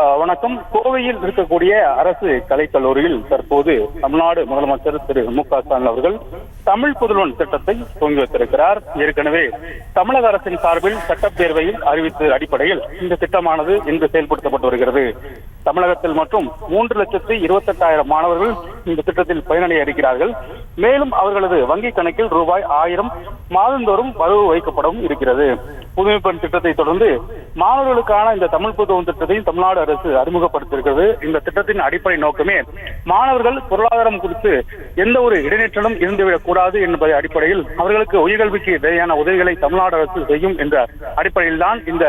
வணக்கம். கோவையில் இருக்கக்கூடிய அரசு கலைக்கல்லூரியில் தற்போது தமிழ்நாடு முதலமைச்சர் திரு மு.க.ஸ்டாலின் அவர்கள் தமிழ் புதல்வன் திட்டத்தை துவங்கி வைத்திருக்கிறார். ஏற்கனவே தமிழக அரசின் சார்பில் சட்டப்பேரவையில் அறிவித்த அடிப்படையில் இந்த திட்டமானது இன்று செயல்படுத்தப்பட்டு வருகிறது. தமிழகத்தில் மற்றும் 3,28,000 மாணவர்கள் இந்த திட்டத்தில் பயனடைய இருக்கிறார்கள். மேலும் அவர்களது வங்கி கணக்கில் ரூபாய் 1000 மாதந்தோறும் வரவு வைக்கப்படவும் இருக்கிறது. புதுமை பெண் திட்டத்தை தொடர்ந்து மாணவர்களுக்கான இந்த தமிழ் புதுவன் திட்டத்தையும் தமிழ்நாடு அரசு அறிமுகப்படுத்தியிருக்கிறது. இந்த திட்டத்தின் அடிப்படை நோக்கமே மாணவர்கள் பொருளாதாரம் குறித்து எந்த ஒரு இடைநிற்றலும் இருந்துவிடக் கூடாது என்பதை அடிப்படையில் அவர்களுக்கு உயர்கல்விக்கு தேவையான உதவிகளை தமிழ்நாடு அரசு செய்யும் என்ற அடிப்படையில் தான் இந்த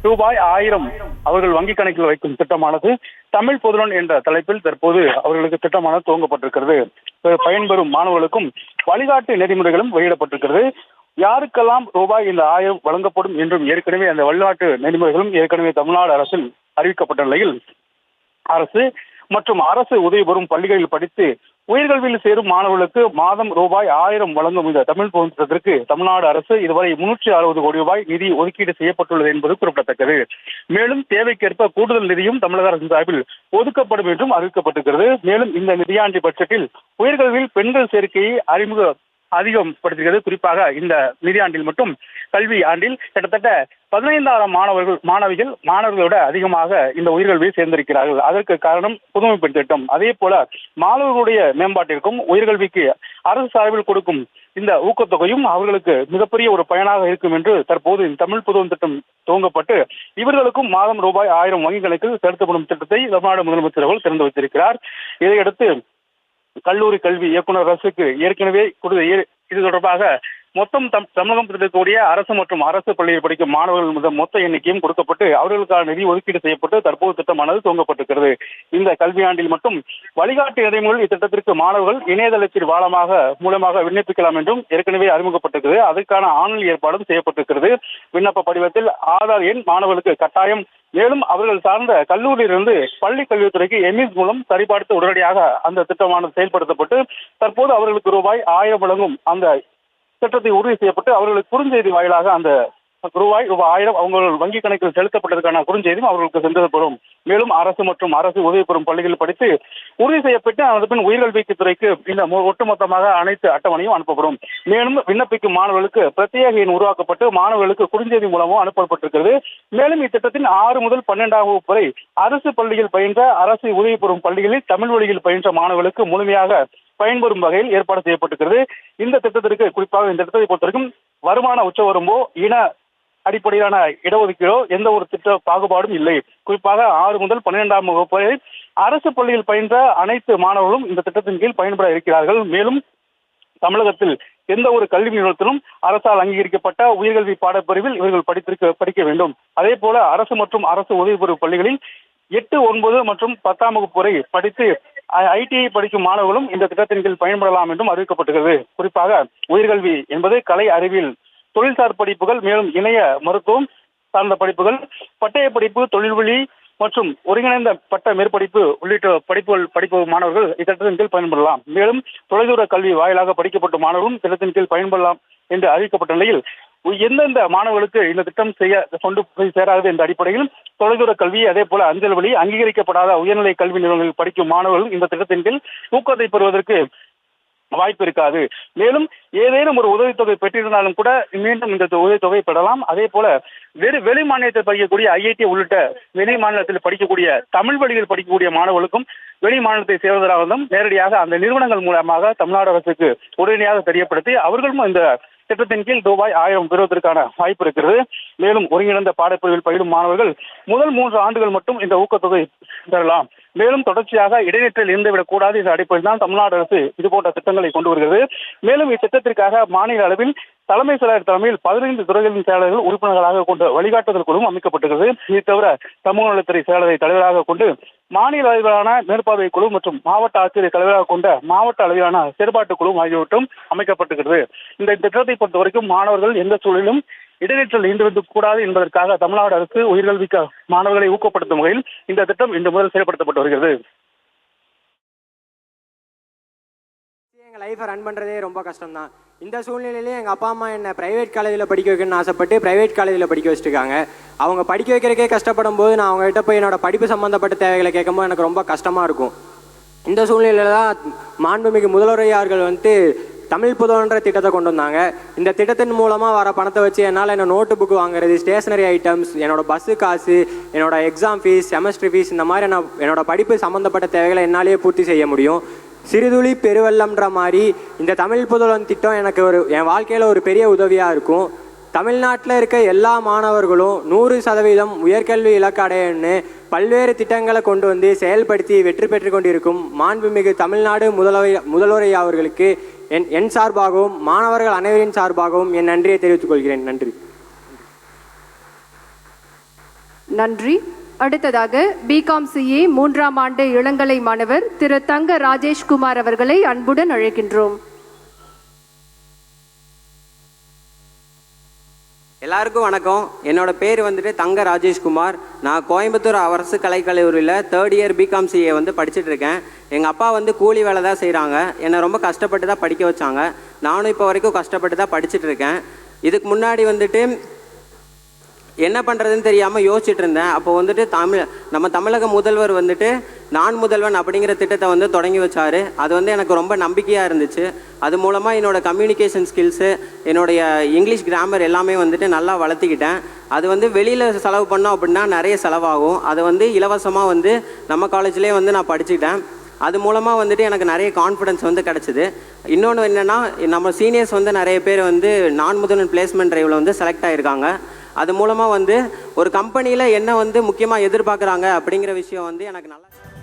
ரூபாய் 1000 அவர்கள் வங்கிக் கணக்கில் வைக்கும் திட்டமானது தமிழ் புதல்வன் என்ற தலைப்பில் தற்போது அவர்களுக்கு திட்டமானது துவங்கப்பட்டிருக்கிறது. பயன்பெறும் மாணவர்களுக்கும் வழிகாட்டு நெறிமுறைகளும் வெளியிடப்பட்டிருக்கிறது. யாருக்கெல்லாம் ரூபாய் இந்த 1000 வழங்கப்படும் என்றும் ஏற்கனவே அந்த வழிகாட்டு நெறிமுறைகளும் ஏற்கனவே தமிழ்நாடு அரசில் அறிவிக்கப்பட்ட நிலையில் அரசு மற்றும் அரசு உதவி பெறும் பள்ளிகளில் படித்து உயர்கல்வியில் சேரும் மாணவர்களுக்கு மாதம் ரூபாய் 1000 வழங்கும் இந்த தமிழ் புதல்வன் திட்டத்திற்கு தமிழ்நாடு அரசு இதுவரை 360 கோடி ரூபாய் நிதி ஒதுக்கீடு செய்யப்பட்டுள்ளது என்பது குறிப்பிடத்தக்கது. மேலும் தேவைக்கேற்ப கூடுதல் நிதியும் தமிழக அரசின் சார்பில் ஒதுக்கப்படும் என்றும் அறிவிக்கப்பட்டிருக்கிறது. மேலும் இந்த நிதியாண்டு பட்ஜெட்டில் உயர்கல்வியில் பெண்கள் சேர்க்கையை அதிகப்படுத்துகிறது. குறிப்பாக இந்த நிதியாண்டில் மட்டும் கல்வி ஆண்டில் கிட்டத்தட்ட 15,000 மாணவர்களோட அதிகமாக இந்த உயர்கல்வியை சேர்ந்திருக்கிறார்கள். அதற்கு காரணம் புதுமை பெண் திட்டம். அதே போல மாணவர்களுடைய மேம்பாட்டிற்கும் உயர்கல்விக்கு அரசு சார்பில் கொடுக்கும் இந்த ஊக்கத்தொகையும் அவர்களுக்கு மிகப்பெரிய ஒரு பயனாக இருக்கும் என்று தற்போது இந்த தமிழ் புதுவன் திட்டம் துவங்கப்பட்டு இவர்களுக்கும் மாதம் ரூபாய் 1000 வங்கி கணக்கில் செலுத்தப்படும் திட்டத்தை தமிழ்நாடு முதலமைச்சர் அவர்கள் திறந்து வைத்திருக்கிறார். இதையடுத்து கல்லூரி கல்வி இயக்குநர் அரசுக்கு ஏற்கனவே இது தொடர்பாக மொத்தம் தமிழகம் இருக்கக்கூடிய அரசு மற்றும் அரசு பள்ளியில் படிக்கும் மாணவர்கள் மொத்த எண்ணிக்கையும் கொடுக்கப்பட்டு அவர்களுக்கான நிதி ஒதுக்கீடு செய்யப்பட்டு தற்போது திட்டமானது துவங்கப்பட்டிருக்கிறது. இந்த கல்வியாண்டில் மட்டும் வழிகாட்டு நடைமுறையில் இத்திட்டத்திற்கு மாணவர்கள் இணையதளத்தில் மூலமாக விண்ணப்பிக்கலாம் என்றும் ஏற்கனவே அறிமுகப்பட்டிருக்கிறது. அதற்கான ஆன்லைன் ஏற்பாடும் செய்யப்பட்டிருக்கிறது. விண்ணப்ப படிவத்தில் ஆதார் எண் மாணவர்களுக்கு கட்டாயம். மேலும் அவர்கள் சார்ந்த கல்லூரியிலிருந்து பள்ளி கல்வித்துறைக்கு எம்இஎஸ் மூலம் சரிபார்த்து உடனடியாக அந்த திட்டமானது செயல்படுத்தப்பட்டு தற்போது அவர்களுக்கு ரூபாய் 1000 வழங்கும் அந்த திட்டத்தை உறுதி செய்யப்பட்டு அவர்களுக்கு குறுஞ்செய்தி வாயிலாக அந்த ரூபாய் 1000 அவங்கள் வங்கி கணக்கில் செலுத்தப்பட்டதற்கான குறுஞ்செய்தியும் அவர்களுக்கு சென்றப்படும். மேலும் அரசு மற்றும் அரசு உதவி பெறும் பள்ளிகளில் படித்து உறுதி செய்யப்பட்டு அதன் பின் உயர்கல்விக்கு துறைக்கு இந்த ஒட்டுமொத்தமாக அனைத்து அட்டவணையும் அனுப்பப்படும். மேலும் விண்ணப்பிக்கும் மாணவர்களுக்கு பிரத்யேக எண் உருவாக்கப்பட்டு மாணவர்களுக்கு குறுஞ்செய்தி மூலமும் அனுப்பப்பட்டிருக்கிறது. மேலும் இத்திட்டத்தின் 6 முதல் 12ஆம் வகுப்பு வரை அரசு பள்ளியில் பயின்ற அரசு உதவி பெறும் பள்ளிகளில் தமிழ் வழியில் பயின்ற மாணவர்களுக்கு முழுமையாக பயன்பெறும் வகையில் ஏற்பாடு செய்யப்பட்டிருக்கிறது. இந்த திட்டத்திற்கு குறிப்பாக இந்த திட்டத்தை பொறுத்தவரைக்கும் வருமான உச்சவரம்போ இன அடிப்படையிலான இடஒதுக்கீடோ எந்த ஒரு திட்ட பாகுபாடும் இல்லை. குறிப்பாக 6 முதல் 12ஆம் வகுப்பு வரை அரசு பள்ளியில் பயின்ற அனைத்து மாணவர்களும் இந்த திட்டத்தின் கீழ் பயன்பட இருக்கிறார்கள். மேலும் தமிழகத்தில் எந்த ஒரு கல்வி நிறுவனத்திலும் அரசால் அங்கீகரிக்கப்பட்ட உயர்கல்வி பாடப்பிரிவில் இவர்கள் படிக்க வேண்டும். அதே போல அரசு மற்றும் அரசு உதவி பெறும் பள்ளிகளில் 8, 9 மற்றும் 10ஆம் வகுப்பு வரை படித்து ஐடிஐ படிக்கும் மாணவர்களும் இந்த திட்டத்தின் கீழ் பயன்படலாம் என்றும் அறிவிக்கப்பட்டுள்ளது. குறிப்பாக உயர்கல்வி என்பது கலை, அறிவியல், தொழில்சார் படிப்புகள், மேலும் இணைய மருத்துவம் சார்ந்த படிப்புகள், பட்டய படிப்பு, தொழில்வழி மற்றும் ஒருங்கிணைந்த பட்ட மேற்படிப்பு உள்ளிட்ட படிப்பு மாணவர்கள் இத்திட்டத்தின் கீழ் பயன்படலாம். மேலும் தொலைதூர கல்வி வாயிலாக படிக்கப்பட்ட மாணவர்களும் திட்டத்தின் கீழ் பயன்படலாம் என்று அறிவிக்கப்பட்ட நிலையில் எந்தெந்த மாணவர்களுக்கு இந்த திட்டம் கொண்டு போய் சேராது என்ற அடிப்படையில் தொலைதூர கல்வி, அதே போல அஞ்சல் வழி அங்கீகரிக்கப்படாத உயர்நிலை கல்வி நிறுவனங்களில் படிக்கும் மாணவர்கள் இந்த திட்டத்தின் கீழ் ஊக்கத்தை பெறுவதற்கு வாய்ப்பு இருக்காது. மேலும் ஏதேனும் ஒரு உதவித்தொகை பெற்றிருந்தாலும் கூட மீண்டும் இந்த உதவித்தொகை பெறலாம். அதே போல வெளி மாநிலத்தில் படிக்கக்கூடிய ஐஐடி உள்ளிட்ட வெளி மாநிலத்தில் படிக்கக்கூடிய தமிழ் வழியில் படிக்கக்கூடிய மாணவர்களுக்கும் வெளி மாநிலத்தை சேர்வதாகவும் நேரடியாக அந்த நிறுவனங்கள் மூலமாக தமிழ்நாடு அரசுக்கு உடனடியாக தெரியப்படுத்தி அவர்களும் இந்த திட்டத்தின் கீழ் ரூபாய் 1000 பெறுவதற்கான வாய்ப்பு இருக்கிறது. மேலும் ஒருங்கிணைந்த பாடப்பிரிவில் பயிலும் மாணவர்கள் முதல் 3 ஆண்டுகள் மட்டும் இந்த ஊக்கத்தொகை பெறலாம். மேலும் தொடர்ச்சியாக இடைநிற்றல் இருந்துவிடக் கூடாது என்ற அடிப்படையில் தான் தமிழ்நாடு அரசு இதுபோன்ற திட்டங்களை கொண்டு வருகிறது. மேலும் இத்திட்டத்திற்காக மாநில அளவில் தலைமை செயலர் தலைமையில் 15 துறைகளின் செயலர்கள் உறுப்பினர்களாக கொண்ட வழிகாட்டுதல் குழுவும் அமைக்கப்பட்டுள்ளது. இது தவிர சமூக நலத்துறை செயலரை தலைவராக கொண்டு மாநில அளவிலான மேற்பார்வை குழு மற்றும் மாவட்ட ஆட்சியரை தலைவராக கொண்ட மாவட்ட அளவிலான செயற்பாட்டு குழு ஆகியவற்றும் அமைக்கப்பட்டுள்ளது. இந்த திட்டத்தை பொறுத்த வரைக்கும் மாணவர்கள் எந்த சூழலிலும் இடைநிற்றல் ஈடுபட கூடாது என்பதற்காக தமிழ்நாடு அரசு உயர்கல்விக்கு மாணவர்களை ஊக்கப்படுத்தும் வகையில் இந்த திட்டம் இன்று முதல் செயல்படுத்தப்பட்டு வருகிறது. லைஃபை ரன் பண்ணுறதே ரொம்ப கஷ்டம் தான். இந்த சூழ்நிலையிலேயே எங்கள் அப்பா அம்மா என்னை ப்ரைவேட் காலேஜில் படிக்க வைக்கணும்னு ஆசைப்பட்டு ப்ரைவேட் காலேஜில் படிக்க வச்சுருக்காங்க. அவங்க படிக்க வைக்கிறக்கே கஷ்டப்படும் போது நான் அவங்ககிட்ட போய் என்னோடய படிப்பு சம்மந்தப்பட்ட தேவைகளை கேட்கும்போது எனக்கு ரொம்ப கஷ்டமாக இருக்கும். இந்த சூழ்நிலையில் தான் மாண்புமிகு முதல்வரையார்கள் தமிழ் புதல்வன்ற திட்டத்தை கொண்டு வந்தாங்க. இந்த திட்டத்தின் மூலமாக வர பணத்தை வச்சு என்னால் என்ன நோட்டு புக்கு வாங்குறது, ஸ்டேஷனரி ஐட்டம்ஸ், என்னோடய பஸ்ஸு காசு, என்னோடய எக்ஸாம் ஃபீஸ், செமஸ்டர் ஃபீஸ், இந்த மாதிரி நான் என்னோடய படிப்பு சம்மந்தப்பட்ட தேவைகளை என்னாலேயே பூர்த்தி செய்ய முடியும். சிறுதுளி பெருவெள்ளம்ன்ற மாதிரி இந்த தமிழ் புதல்வன் திட்டம் எனக்கு என் வாழ்க்கையில் ஒரு பெரிய உதவியாக இருக்கும். தமிழ்நாட்டில் இருக்க எல்லா மாணவர்களும் 100% உயர்கல்வி இலக்கு அடையன்னு பல்வேறு திட்டங்களை கொண்டு வந்து செயல்படுத்தி வெற்றி பெற்று கொண்டிருக்கும் மாண்புமிகு தமிழ்நாடு முதல்வரை அவர்களுக்கு என் சார்பாகவும் மாணவர்கள் அனைவரின் சார்பாகவும் என் நன்றியை தெரிவித்துக் கொள்கிறேன். நன்றி. நன்றி. அடுத்ததாக பிகாம் சிஏ 3ஆம் ஆண்டு இளங்கலை மாணவர் திரு தங்க ராஜேஷ்குமார் அவர்களை அன்புடன் அழைக்கின்றோம். எல்லாருக்கும் வணக்கம். என்னோட பேர் தங்க ராஜேஷ்குமார். நான் கோயம்புத்தூர் அரசு கலைக்கல்லூரியில் 3rd இயர் பிகாம் சிஏ படிச்சுட்டு இருக்கேன். எங்கள் அப்பா கூலி வேலை தான் செய்கிறாங்க. என்னை ரொம்ப கஷ்டப்பட்டு தான் படிக்க வச்சாங்க. நானும் இப்போ வரைக்கும் கஷ்டப்பட்டு தான் படிச்சுட்டு இருக்கேன். இதுக்கு முன்னாடி என்ன பண்ணுறதுன்னு தெரியாமல் யோசிச்சுட்டு இருந்தேன். அப்போ நம்ம தமிழக முதல்வர் நான் முதல்வன் அப்படிங்கிற திட்டத்தை தொடங்கி வச்சார். அது எனக்கு ரொம்ப நம்பிக்கையாக இருந்துச்சு. அது மூலமாக என்னோடய கம்யூனிகேஷன் ஸ்கில்ஸு, என்னுடைய இங்கிலீஷ் கிராமர் எல்லாமே நல்லா வளர்த்திக்கிட்டேன். அது வெளியில் செலவு பண்ணோம் அப்படின்னா நிறைய செலவாகும். அதை இலவசமாக நம்ம காலேஜ்லேயே நான் படிச்சுக்கிட்டேன். அது மூலமாக எனக்கு நிறைய கான்ஃபிடன்ஸ் கிடச்சிது. இன்னொன்று என்னென்னா, நம்ம சீனியர்ஸ் நிறைய பேர் நான் முதல்வன் பிளேஸ்மெண்ட் ட்ரைவில் செலக்ட் ஆகியிருக்காங்க. அது மூலமாக ஒரு கம்பெனியில் என்ன முக்கியமாக எதிர்பார்க்குறாங்க அப்படிங்கிற விஷயம் எனக்கு நல்லா